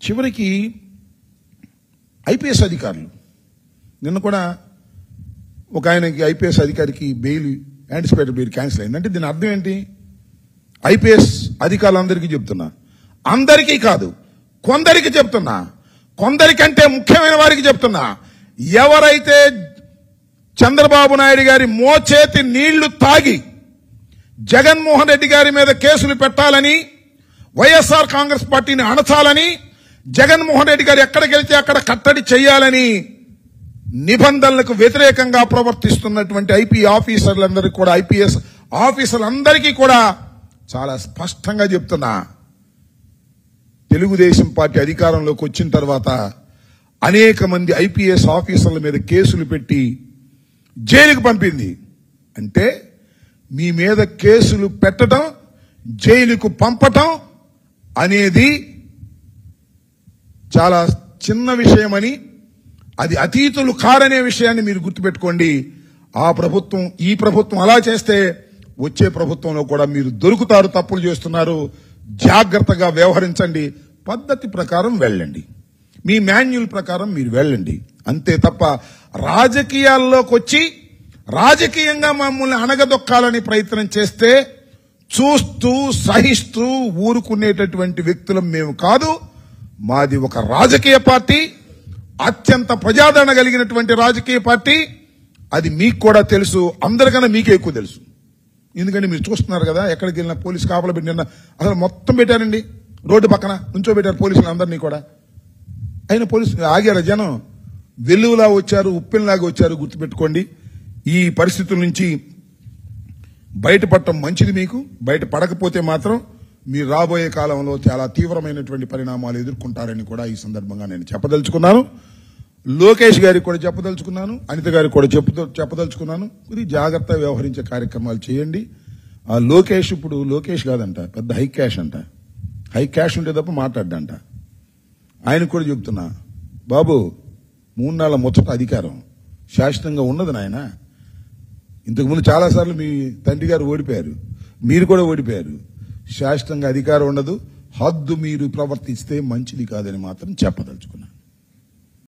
చివరికి ఐపీఎస్ అధికారులు నిన్న కూడా ఒక ఆయనకి ఐపీఎస్ అధికారికి బెయిల్ యాంటిసిపేటెడ్ బెయిల్ క్యాన్సిల్ అయింది. అంటే దీని అర్థం ఏంటి? ఐపీఎస్ అధికారులందరికీ చెప్తున్నా, అందరికీ కాదు కొందరికి చెప్తున్నా, కొందరికంటే ముఖ్యమైన వారికి చెప్తున్నా, ఎవరైతే చంద్రబాబు నాయుడు గారి మోచేతి నీళ్లు తాగి జగన్మోహన్ రెడ్డి గారి మీద కేసులు పెట్టాలని, వైఎస్ఆర్ కాంగ్రెస్ పార్టీని అణచాలని, జగన్మోహన్ రెడ్డి గారు ఎక్కడికి వెళ్తే అక్కడ కట్టడి చేయాలని నిబంధనలకు వ్యతిరేకంగా ప్రవర్తిస్తున్నటువంటి ఐపీఎస్ ఆఫీసర్లందరికీ కూడా చాలా స్పష్టంగా చెప్తున్నా, తెలుగుదేశం పార్టీ అధికారంలోకి వచ్చిన తర్వాత అనేక మంది ఐపీఎస్ ఆఫీసర్ల మీద కేసులు పెట్టి జైలుకు పంపింది. అంటే మీ మీద కేసులు పెట్టడం, జైలుకు పంపటం అనేది చాలా చిన్న విషయమని, అది అతీతులు కారనే విషయాన్ని మీరు గుర్తుపెట్టుకోండి. ఈ ప్రభుత్వం అలా చేస్తే వచ్చే ప్రభుత్వంలో కూడా మీరు దొరుకుతారు. తప్పులు చేస్తున్నారు, జాగ్రత్తగా వ్యవహరించండి, పద్ధతి ప్రకారం వెళ్ళండి, మీ మాన్యువల్ ప్రకారం మీరు వెళ్ళండి. అంతే తప్ప రాజకీయాల్లోకి వచ్చి రాజకీయంగా మమ్మల్ని అణగదొక్కాలని ప్రయత్నం చేస్తే చూస్తూ సహిస్తూ ఊరుకునేటటువంటి వ్యక్తులం మేము కాదు. మాది ఒక రాజకీయ పార్టీ, అత్యంత ప్రజాదరణ కలిగినటువంటి రాజకీయ పార్టీ. అది మీకు కూడా తెలుసు, అందరికన్నా మీకే ఎక్కువ తెలుసు. ఎందుకంటే మీరు చూస్తున్నారు కదా, ఎక్కడికి వెళ్ళినా పోలీసు కాపలా పెట్టిన అసలు మొత్తం పెట్టారండి, రోడ్డు పక్కన నుంచోబెట్టారు పోలీసులు అందరినీ కూడా. అయినా పోలీసులు ఆగారు, జనం వెల్లువలా వచ్చారు, ఉప్పెన్లాగా వచ్చారు. గుర్తుపెట్టుకోండి, ఈ పరిస్థితుల నుంచి బయటపడటం మంచిది. మీకు బయటపడకపోతే మాత్రం మీరు రాబోయే కాలంలో చాలా తీవ్రమైనటువంటి పరిణామాలు ఎదుర్కొంటారని కూడా ఈ సందర్భంగా నేను చెప్పదలుచుకున్నాను. లోకేష్ గారికి కూడా చెప్పదలుచుకున్నాను, అనిత గారికి కూడా చెప్పదలుచుకున్నాను. ఇది జాగ్రత్తగా వ్యవహరించే కార్యక్రమాలు చేయండి. ఆ లోకేష్ ఇప్పుడు లోకేష్ కాదంట, పెద్ద హై క్యాష్ అంట. హై క్యాష్ ఉంటే తప్ప మాట్లాడ్డంట. ఆయనకు కూడా చెప్తున్నా, బాబు 3 నెలల ముచ్చట అధికారం శాశ్వతంగా ఉన్నది నాయన. ఇంతకుముందు చాలాసార్లు మీ తండ్రి గారు ఓడిపోయారు, మీరు కూడా ఓడిపోయారు. శాశ్వతంగా అధికారం ఉండదు, హద్దు మీరు ప్రవర్తిస్తే మంచిది కాదని మాత్రం చెప్పదలుచుకున్నా.